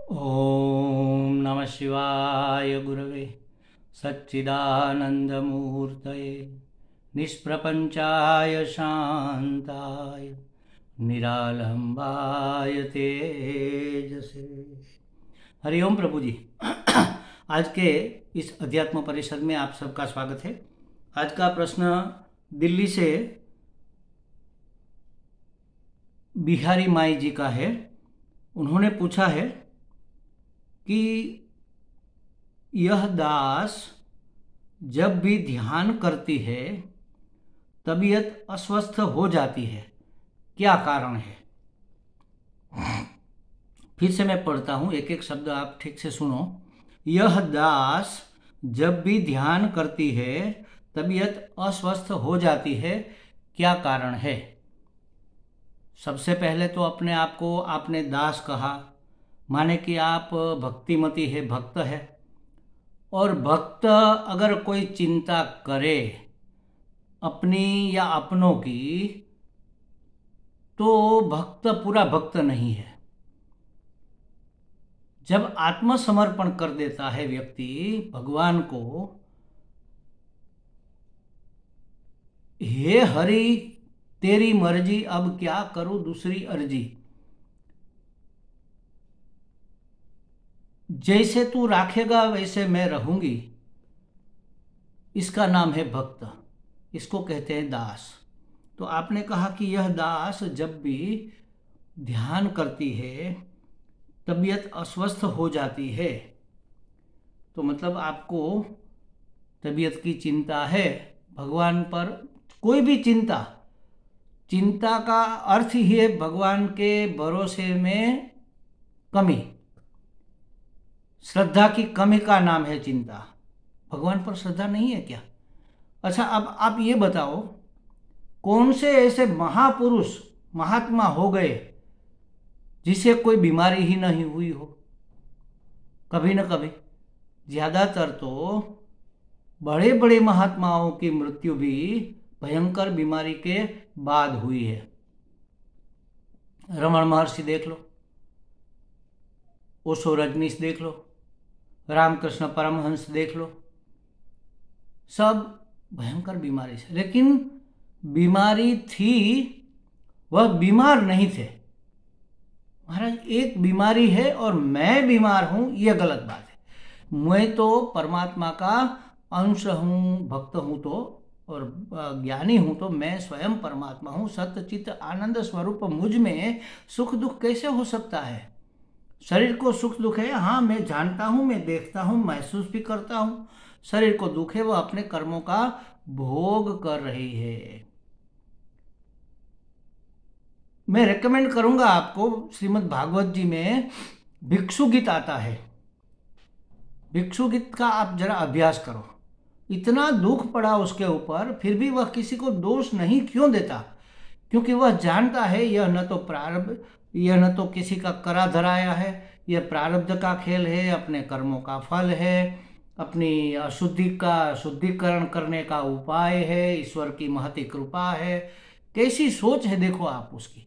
ओम नमः शिवाय गुरवे सच्चिदानंदमूर्तये निष्प्रपंचाय शांताय निरालंबाय तेजसे। हरिओम प्रभु जी। आज के इस अध्यात्म परिषद में आप सबका स्वागत है। आज का प्रश्न दिल्ली से बिहारी माई जी का है। उन्होंने पूछा है कि यह दास जब भी ध्यान करती है तबीयत अस्वस्थ हो जाती है, क्या कारण है? फिर से मैं पढ़ता हूँ, एक एक शब्द आप ठीक से सुनो। यह दास जब भी ध्यान करती है तबीयत अस्वस्थ हो जाती है, क्या कारण है? सबसे पहले तो अपने आप को आपने दास कहा, माने कि आप भक्तिमती है, भक्त है। और भक्त अगर कोई चिंता करे अपनी या अपनों की, तो भक्त पूरा भक्त नहीं है। जब आत्मसमर्पण कर देता है व्यक्ति भगवान को, हे हरि तेरी मर्जी, अब क्या करूं दूसरी अर्जी, जैसे तू राखेगा वैसे मैं रहूंगी, इसका नाम है भक्त। इसको कहते हैं दास। तो आपने कहा कि यह दास जब भी ध्यान करती है तबीयत अस्वस्थ हो जाती है, तो मतलब आपको तबीयत की चिंता है। भगवान पर कोई भी चिंता, चिंता का अर्थ ही है भगवान के भरोसे में कमी, श्रद्धा की कमी का नाम है चिंता। भगवान पर श्रद्धा नहीं है क्या? अच्छा, अब आप ये बताओ, कौन से ऐसे महापुरुष महात्मा हो गए जिसे कोई बीमारी ही नहीं हुई हो? कभी न कभी। ज्यादातर तो बड़े बड़े महात्माओं की मृत्यु भी भयंकर बीमारी के बाद हुई है। रमण महर्षि देख लो, ओशो रजनीश देख लो, रामकृष्ण परमहंस देख लो, सब भयंकर बीमारी से, लेकिन बीमारी थी, वह बीमार नहीं थे। महाराज, एक बीमारी है और मैं बीमार हूं, यह गलत बात है। मैं तो परमात्मा का अंश हूं, भक्त हूं तो, और ज्ञानी हूं तो मैं स्वयं परमात्मा हूं। सत्यचित आनंद स्वरूप मुझ में सुख दुख कैसे हो सकता है? शरीर को सुख दुख है, हाँ मैं जानता हूं, मैं देखता हूं, महसूस भी करता हूं। शरीर को दुख है, वह अपने कर्मों का भोग कर रही है। मैं रेकमेंड करूंगा आपको, श्रीमद् भागवत जी में भिक्षु गीत आता है। भिक्षु गीत का आप जरा अभ्यास करो। इतना दुख पड़ा उसके ऊपर, फिर भी वह किसी को दोष नहीं क्यों देता? क्योंकि वह जानता है यह न तो प्रारब्ध, यह न तो किसी का करा धराया है, यह प्रारब्ध का खेल है, अपने कर्मों का फल है, अपनी अशुद्धि का शुद्धिकरण करने का उपाय है, ईश्वर की महती कृपा है। कैसी सोच है देखो आप उसकी।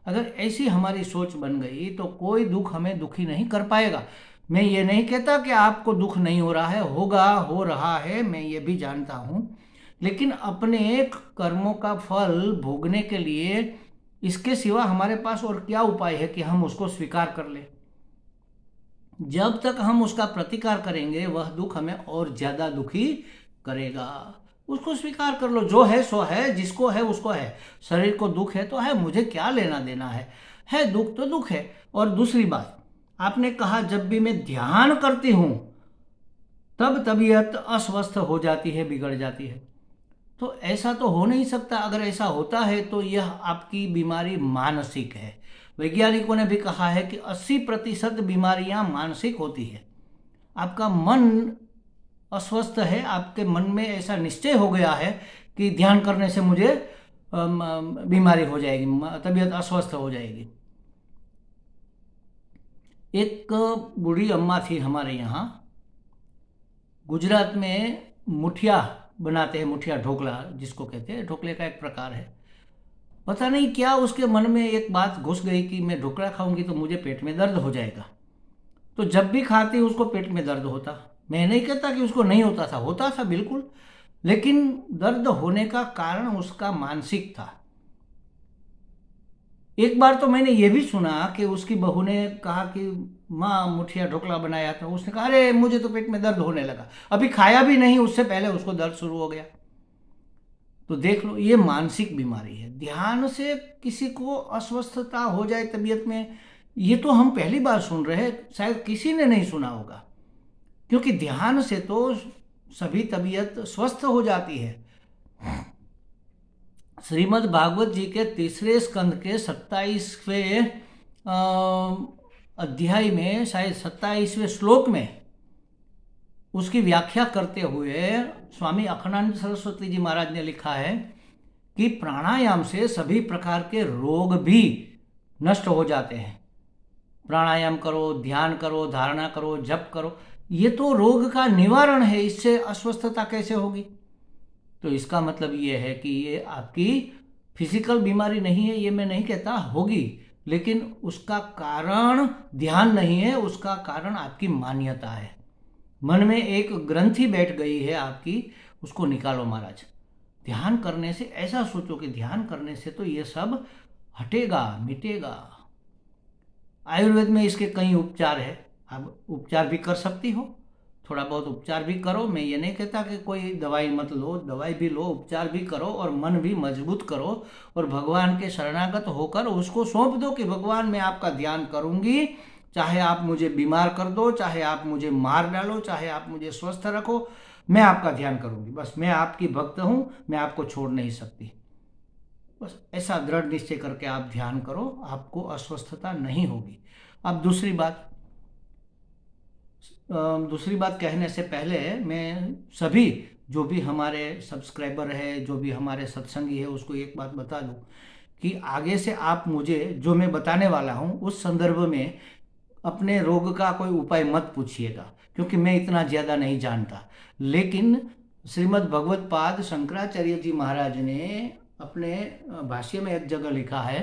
अगर ऐसी हमारी सोच बन गई तो कोई दुख हमें दुखी नहीं कर पाएगा। मैं ये नहीं कहता कि आपको दुख नहीं हो रहा है, होगा, हो रहा है, मैं ये भी जानता हूँ, लेकिन अपने कर्मों का फल भोगने के लिए इसके सिवा हमारे पास और क्या उपाय है कि हम उसको स्वीकार कर लें? जब तक हम उसका प्रतिकार करेंगे वह दुख हमें और ज्यादा दुखी करेगा। उसको स्वीकार कर लो, जो है सो है, जिसको है उसको है। शरीर को दुख है तो है, मुझे क्या लेना देना है दुख तो दुख है। और दूसरी बात, आपने कहा जब भी मैं ध्यान करती हूं तब तबीयत अस्वस्थ हो जाती है, बिगड़ जाती है। तो ऐसा तो हो नहीं सकता। अगर ऐसा होता है तो यह आपकी बीमारी मानसिक है। वैज्ञानिकों ने भी कहा है कि 80% बीमारियां मानसिक होती है। आपका मन अस्वस्थ है, आपके मन में ऐसा निश्चय हो गया है कि ध्यान करने से मुझे बीमारी हो जाएगी, तबीयत अस्वस्थ हो जाएगी। एक बूढ़ी अम्मा थी हमारे यहाँ, गुजरात में मुठिया बनाते हैं, मुठिया ढोकला जिसको कहते हैं, ढोकले का एक प्रकार है। पता नहीं क्या उसके मन में एक बात घुस गई कि मैं ढोकला खाऊंगी तो मुझे पेट में दर्द हो जाएगा। तो जब भी खाती उसको पेट में दर्द होता। मैं नहीं कहता कि उसको नहीं होता था बिल्कुल, लेकिन दर्द होने का कारण उसका मानसिक था। एक बार तो मैंने ये भी सुना कि उसकी बहू ने कहा कि माँ मुठिया ढोकला बनाया था, उसने कहा अरे मुझे तो पेट में दर्द होने लगा, अभी खाया भी नहीं उससे पहले उसको दर्द शुरू हो गया। तो देख लो, ये मानसिक बीमारी है। ध्यान से किसी को अस्वस्थता हो जाए तबीयत में, ये तो हम पहली बार सुन रहे हैं, शायद किसी ने नहीं सुना होगा। क्योंकि ध्यान से तो सभी तबीयत स्वस्थ हो जाती है। श्रीमद् भागवत जी के तीसरे स्कंद के 27वें अध्याय में, शायद 27वें श्लोक में उसकी व्याख्या करते हुए स्वामी अखंडानंद सरस्वती जी महाराज ने लिखा है कि प्राणायाम से सभी प्रकार के रोग भी नष्ट हो जाते हैं। प्राणायाम करो, ध्यान करो, धारणा करो, जप करो, ये तो रोग का निवारण है, इससे अस्वस्थता कैसे होगी? तो इसका मतलब ये है कि ये आपकी फिजिकल बीमारी नहीं है, ये मैं नहीं कहता होगी, लेकिन उसका कारण ध्यान नहीं है, उसका कारण आपकी मान्यता है। मन में एक ग्रंथि बैठ गई है आपकी, उसको निकालो महाराज। ध्यान करने से ऐसा सोचो कि ध्यान करने से तो ये सब हटेगा, मिटेगा। आयुर्वेद में इसके कई उपचार है, आप उपचार भी कर सकती हो, थोड़ा बहुत उपचार भी करो। मैं ये नहीं कहता कि कोई दवाई मत लो, दवाई भी लो, उपचार भी करो और मन भी मजबूत करो और भगवान के शरणागत होकर उसको सौंप दो कि भगवान मैं आपका ध्यान करूंगी, चाहे आप मुझे बीमार कर दो, चाहे आप मुझे मार डालो, चाहे आप मुझे स्वस्थ रखो, मैं आपका ध्यान करूंगी। बस मैं आपकी भक्त हूं, मैं आपको छोड़ नहीं सकती। बस ऐसा दृढ़ निश्चय करके आप ध्यान करो, आपको अस्वस्थता नहीं होगी। अब दूसरी बात कहने से पहले मैं सभी जो भी हमारे सब्सक्राइबर है, जो भी हमारे सत्संगी है, उसको एक बात बता दूं कि आगे से आप मुझे जो मैं बताने वाला हूं उस संदर्भ में अपने रोग का कोई उपाय मत पूछिएगा, क्योंकि मैं इतना ज़्यादा नहीं जानता। लेकिन श्रीमद् भगवत पाद शंकराचार्य जी महाराज ने अपने भाष्य में एक जगह लिखा है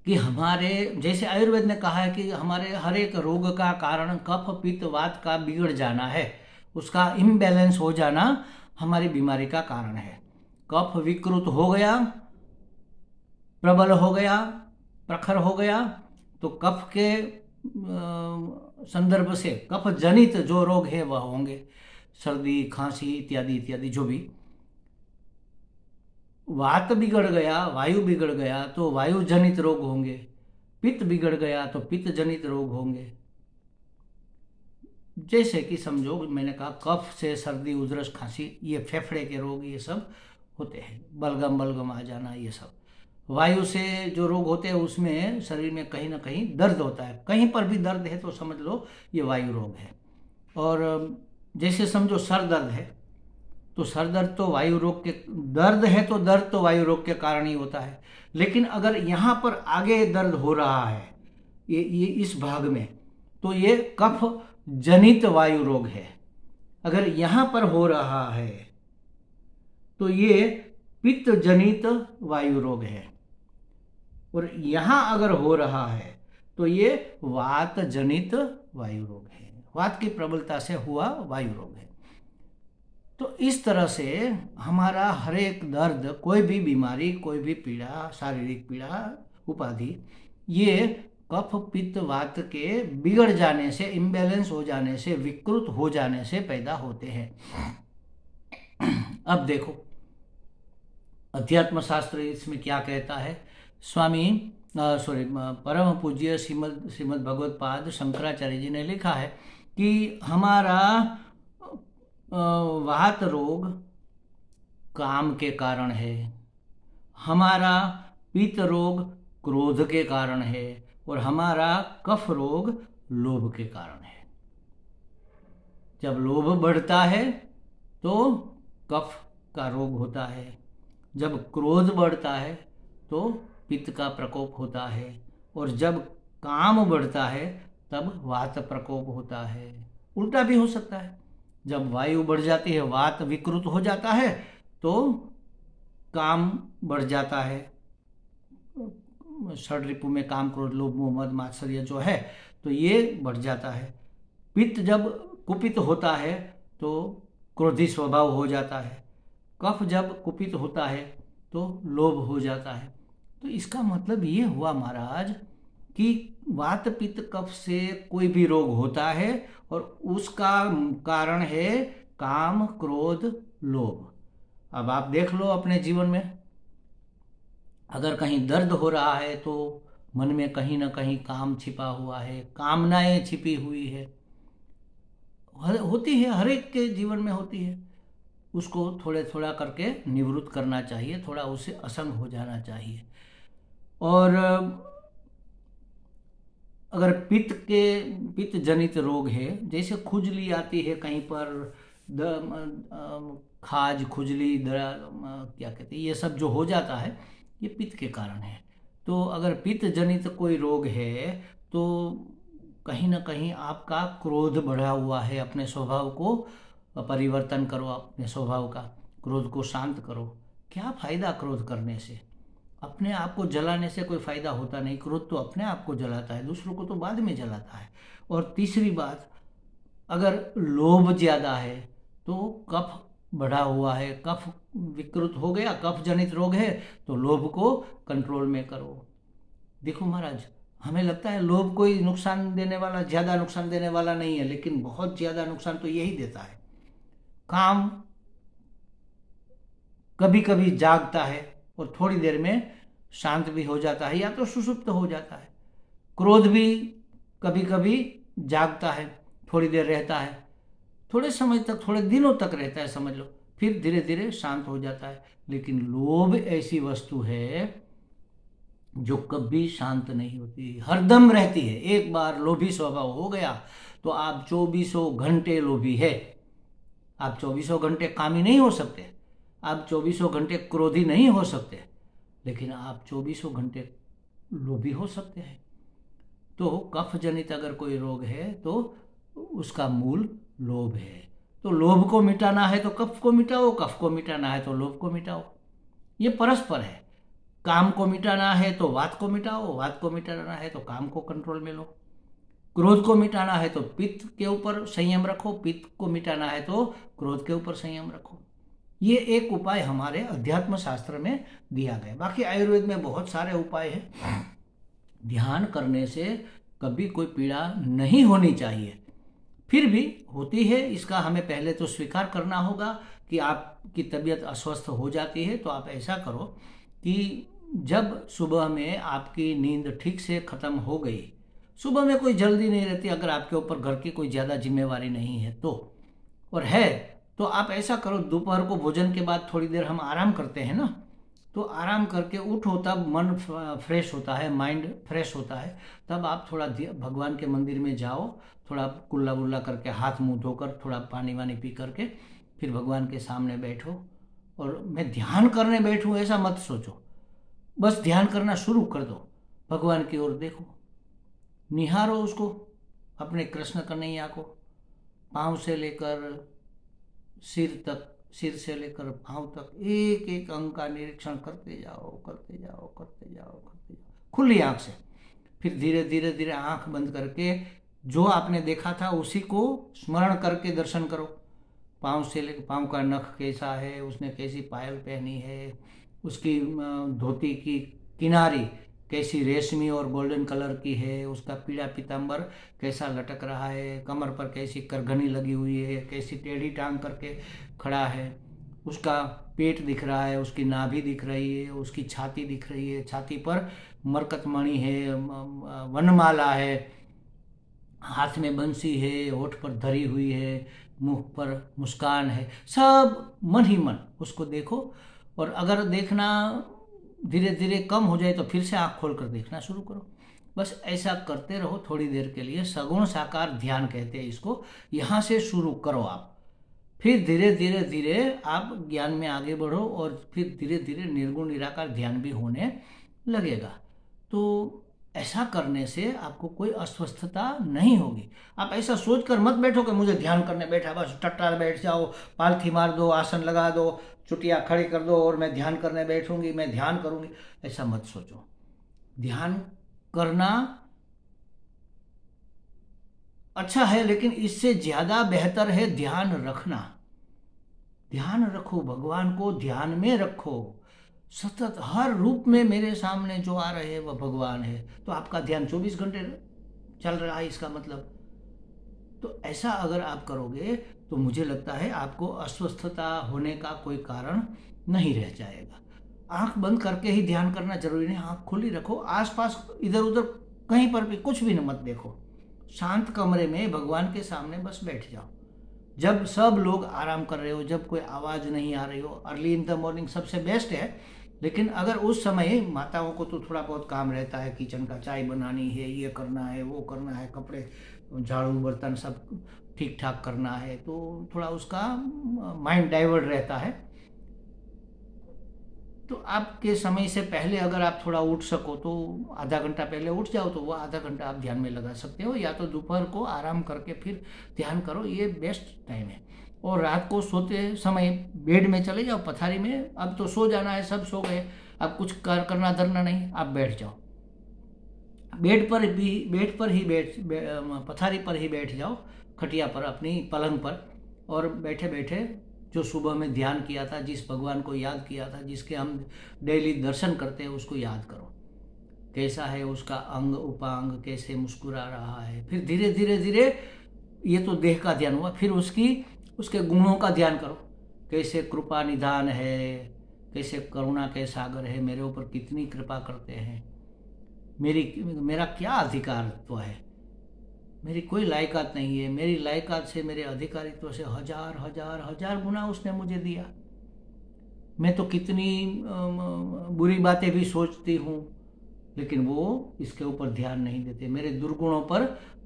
कि हमारे, जैसे आयुर्वेद ने कहा है कि हमारे हर एक रोग का कारण कफ पित्त वात का बिगड़ जाना है, उसका इम्बैलेंस हो जाना हमारी बीमारी का कारण है। कफ विकृत हो गया, प्रबल हो गया, प्रखर हो गया, तो कफ के संदर्भ से कफ जनित जो रोग है वह होंगे, सर्दी खांसी इत्यादि इत्यादि जो भी। वात बिगड़ गया, वायु बिगड़ गया तो वायु जनित रोग होंगे, पित्त बिगड़ गया तो पित्त जनित रोग होंगे। जैसे कि समझो मैंने कहा कफ से सर्दी उधरस खांसी, ये फेफड़े के रोग ये सब होते हैं, बलगम आ जाना, ये सब। वायु से जो रोग होते हैं उसमें शरीर में कहीं ना कहीं दर्द होता है, कहीं पर भी दर्द है तो समझ लो ये वायु रोग है। और जैसे समझो सर दर्द है, तो सर दर्द तो वायु रोग के, दर्द है तो दर्द तो वायु रोग के कारण ही होता है। लेकिन अगर यहाँ पर आगे दर्द हो रहा है ये इस भाग में, तो ये कफ जनित वायु रोग है। अगर यहाँ पर हो रहा है तो ये पित्त जनित वायु रोग है। और यहाँ अगर हो रहा है तो ये वात जनित वायु रोग है, वात की प्रबलता से हुआ वायु रोग है। तो इस तरह से हमारा हर एक दर्द, कोई भी बीमारी, कोई भी पीड़ा, शारीरिक पीड़ा, उपाधि, ये कफ पित्त वात के बिगड़ जाने से, इम्बैलेंस हो जाने से, विकृत हो जाने से पैदा होते हैं। अब देखो अध्यात्म शास्त्र इसमें क्या कहता है। परम पूज्य श्रीमद् भगवत पाद शंकराचार्य जी ने लिखा है कि हमारा वात रोग काम के कारण है, हमारा पित्त रोग क्रोध के कारण है, और हमारा कफ रोग लोभ के कारण है। जब लोभ बढ़ता है तो कफ का रोग होता है, जब क्रोध बढ़ता है तो पित्त का प्रकोप होता है, और जब काम बढ़ता है तब वात प्रकोप होता है। उल्टा भी हो सकता है, जब वायु बढ़ जाती है, वात विकृत हो जाता है तो काम बढ़ जाता है, षड्रिपु में काम, क्रोध, लोभ, मोह, मद, मात्सर्य जो है तो ये बढ़ जाता है। पित्त जब कुपित होता है तो क्रोधी स्वभाव हो जाता है। कफ जब कुपित होता है तो लोभ हो जाता है। तो इसका मतलब ये हुआ महाराज कि वात पित्त कफ से कोई भी रोग होता है और उसका कारण है काम, क्रोध, लोभ। अब आप देख लो अपने जीवन में, अगर कहीं दर्द हो रहा है तो मन में कहीं ना कहीं काम छिपा हुआ है, कामनाएं छिपी हुई है, होती है, हर एक के जीवन में होती है। उसको थोड़े थोड़ा करके निवृत्त करना चाहिए, थोड़ा उससे असंग हो जाना चाहिए। और अगर पित्त जनित रोग है, जैसे खुजली आती है कहीं पर, खाज, खुजली, क्या कहते हैं, ये सब जो हो जाता है ये पित्त के कारण है। तो अगर पित्त जनित कोई रोग है तो कहीं ना कहीं आपका क्रोध बढ़ा हुआ है। अपने स्वभाव को परिवर्तन करो, अपने स्वभाव का, क्रोध को शांत करो। क्या फायदा क्रोध करने से? अपने आप को जलाने से कोई फायदा होता नहीं। क्रोध तो अपने आप को जलाता है, दूसरों को तो बाद में जलाता है। और तीसरी बात, अगर लोभ ज्यादा है तो कफ बढ़ा हुआ है, कफ विकृत हो गया, कफ जनित रोग है, तो लोभ को कंट्रोल में करो। देखो महाराज, हमें लगता है लोभ कोई नुकसान देने वाला, ज्यादा नुकसान देने वाला नहीं है, लेकिन बहुत ज्यादा नुकसान तो यही देता है। काम कभी कभी जागता है और थोड़ी देर में शांत भी हो जाता है या तो सुषुप्त हो जाता है। क्रोध भी कभी कभी जागता है, थोड़ी देर रहता है, थोड़े समय तक, थोड़े दिनों तक रहता है समझ लो, फिर धीरे धीरे शांत हो जाता है। लेकिन लोभ ऐसी वस्तु है जो कभी शांत नहीं होती, हरदम रहती है। एक बार लोभी स्वभाव हो गया तो आप 24 घंटे लोभी है। आप 24 घंटे कामी नहीं हो सकते, आप 24 घंटे क्रोधी नहीं हो सकते, लेकिन आप 24 घंटे लोभी हो सकते हैं। तो कफ जनित अगर कोई रोग है तो उसका मूल लोभ है। तो लोभ को मिटाना है तो कफ को मिटाओ, कफ को मिटाना है तो लोभ को मिटाओ। ये परस्पर है। काम को मिटाना है तो वात को मिटाओ, वात को मिटाना है तो काम को कंट्रोल में लो। क्रोध को मिटाना है तो पित्त के ऊपर संयम रखो, पित्त को मिटाना है तो क्रोध के ऊपर संयम रखो। ये एक उपाय हमारे अध्यात्म शास्त्र में दिया गया। बाकी आयुर्वेद में बहुत सारे उपाय हैं। ध्यान करने से कभी कोई पीड़ा नहीं होनी चाहिए, फिर भी होती है, इसका हमें पहले तो स्वीकार करना होगा कि आपकी तबीयत अस्वस्थ हो जाती है। तो आप ऐसा करो कि जब सुबह में आपकी नींद ठीक से खत्म हो गई, सुबह में कोई जल्दी नहीं रहती अगर आपके ऊपर घर की कोई ज़्यादा जिम्मेवारी नहीं है तो, और है तो आप ऐसा करो, दोपहर को भोजन के बाद थोड़ी देर हम आराम करते हैं ना, तो आराम करके उठो, तब मन फ्रेश होता है, माइंड फ्रेश होता है। तब आप थोड़ा भगवान के मंदिर में जाओ, थोड़ा कुल्ला वुल्ला करके, हाथ मुंह धोकर, थोड़ा पानी वानी पी करके फिर भगवान के सामने बैठो। और मैं ध्यान करने बैठूं ऐसा मत सोचो, बस ध्यान करना शुरू कर दो। भगवान की ओर देखो, निहारो उसको, अपने कृष्ण कन्हैया को, पाँव से लेकर सिर तक, सिर से लेकर पाँव तक एक एक अंग का निरीक्षण करते जाओ, करते जाओ, करते जाओ, करते जाओ, खुली आंख से। फिर धीरे धीरे धीरे आंख बंद करके जो आपने देखा था उसी को स्मरण करके दर्शन करो। पाँव से लेकर, पाँव का नख कैसा है, उसने कैसी पायल पहनी है, उसकी धोती की किनारी कैसी रेशमी और गोल्डन कलर की है, उसका पीला पीताम्बर कैसा लटक रहा है, कमर पर कैसी करघनी लगी हुई है, कैसी टेढ़ी टांग करके खड़ा है, उसका पेट दिख रहा है, उसकी नाभि दिख रही है, उसकी छाती दिख रही है, छाती पर मरकतमणि है, वनमाला है, हाथ में बंसी है, होठ पर धरी हुई है, मुंह पर मुस्कान है, सब मन ही मन उसको देखो। और अगर देखना धीरे धीरे कम हो जाए तो फिर से आँख खोल कर देखना शुरू करो। बस ऐसा करते रहो थोड़ी देर के लिए। सगुण साकार ध्यान कहते हैं इसको। यहाँ से शुरू करो आप, फिर धीरे धीरे धीरे आप ज्ञान में आगे बढ़ो और फिर धीरे धीरे निर्गुण निराकार ध्यान भी होने लगेगा। तो ऐसा करने से आपको कोई अस्वस्थता नहीं होगी। आप ऐसा सोचकर मत बैठो कि मुझे ध्यान करने बैठा, बस टट्टार बैठ जाओ, पालथी मार दो, आसन लगा दो, चुटिया खड़ी कर दो और मैं ध्यान करने बैठूंगी, मैं ध्यान करूंगी, ऐसा मत सोचो। ध्यान करना अच्छा है, लेकिन इससे ज्यादा बेहतर है ध्यान रखना। ध्यान रखो, भगवान को ध्यान में रखो। सतत हर रूप में मेरे सामने जो आ रहे हैं वह भगवान है। तो आपका ध्यान 24 घंटे चल रहा है, इसका मतलब। तो ऐसा अगर आप करोगे तो मुझे लगता है आपको अस्वस्थता होने का कोई कारण नहीं रह जाएगा। आंख बंद करके ही ध्यान करना जरूरी नहीं, आंख खुली रखो, आसपास इधर उधर कहीं पर भी कुछ भी मत देखो। शांत कमरे में भगवान के सामने बस बैठ जाओ। जब सब लोग आराम कर रहे हो, जब कोई आवाज़ नहीं आ रही हो, अर्ली इन द मॉर्निंग सबसे बेस्ट है। लेकिन अगर उस समय माताओं को तो थोड़ा बहुत काम रहता है, किचन का, चाय बनानी है, ये करना है, वो करना है, कपड़े झाड़ू बर्तन सब ठीक ठाक करना है, तो थोड़ा उसका माइंड डाइवर्ट रहता है। तो आपके समय से पहले अगर आप थोड़ा उठ सको तो आधा घंटा पहले उठ जाओ, तो वो आधा घंटा आप ध्यान में लगा सकते हो। या तो दोपहर को आराम करके फिर ध्यान करो, ये बेस्ट टाइम है। और रात को सोते समय बेड में चले जाओ, पथारी में। अब तो सो जाना है, सब सो गए, अब कुछ करना धरना नहीं, आप बैठ जाओ। बेड पर ही पथारी पर ही बैठ जाओ, खटिया पर, अपनी पलंग पर। और बैठे बैठे जो सुबह में ध्यान किया था, जिस भगवान को याद किया था, जिसके हम डेली दर्शन करते हैं, उसको याद करो। कैसा है उसका अंग उपांग, कैसे मुस्कुरा रहा है। फिर धीरे धीरे धीरे, ये तो देह का ध्यान हुआ, फिर उसके गुणों का ध्यान करो। कैसे कृपा निधान है, कैसे करुणा के सागर है, मेरे ऊपर कितनी कृपा करते हैं, मेरा क्या अधिकारित्व है, मेरी कोई लायकात नहीं है, मेरी लायकात से, मेरे अधिकारित्व से हजार हजार हजार गुना उसने मुझे दिया। मैं तो कितनी बुरी बातें भी सोचती हूँ, लेकिन वो इसके ऊपर ध्यान नहीं देते, मेरे दुर्गुणों पर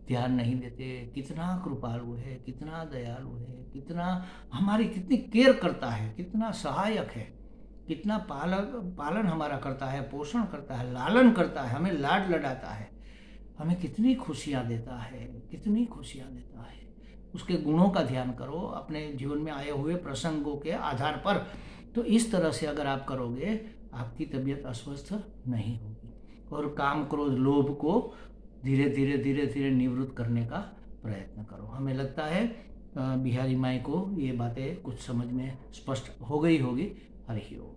ध्यान नहीं देते। कितना कृपालु है, कितना दयालु है, कितना हमारी कितनी केयर करता है, कितना सहायक है, कितना पालन हमारा करता है, पोषण करता है, लालन करता है, हमें लाड लडाता है, हमें कितनी खुशियाँ देता है, कितनी खुशियाँ देता है। उसके गुणों का ध्यान करो अपने जीवन में आए हुए प्रसंगों के आधार पर। तो इस तरह से अगर आप करोगे, आपकी तबीयत अस्वस्थ नहीं होगी। और काम क्रोध लोभ को धीरे धीरे धीरे धीरे निवृत्त करने का प्रयत्न करो। हमें लगता है बिहारी माई को ये बातें कुछ समझ में स्पष्ट हो गई होगी। हरि ओम।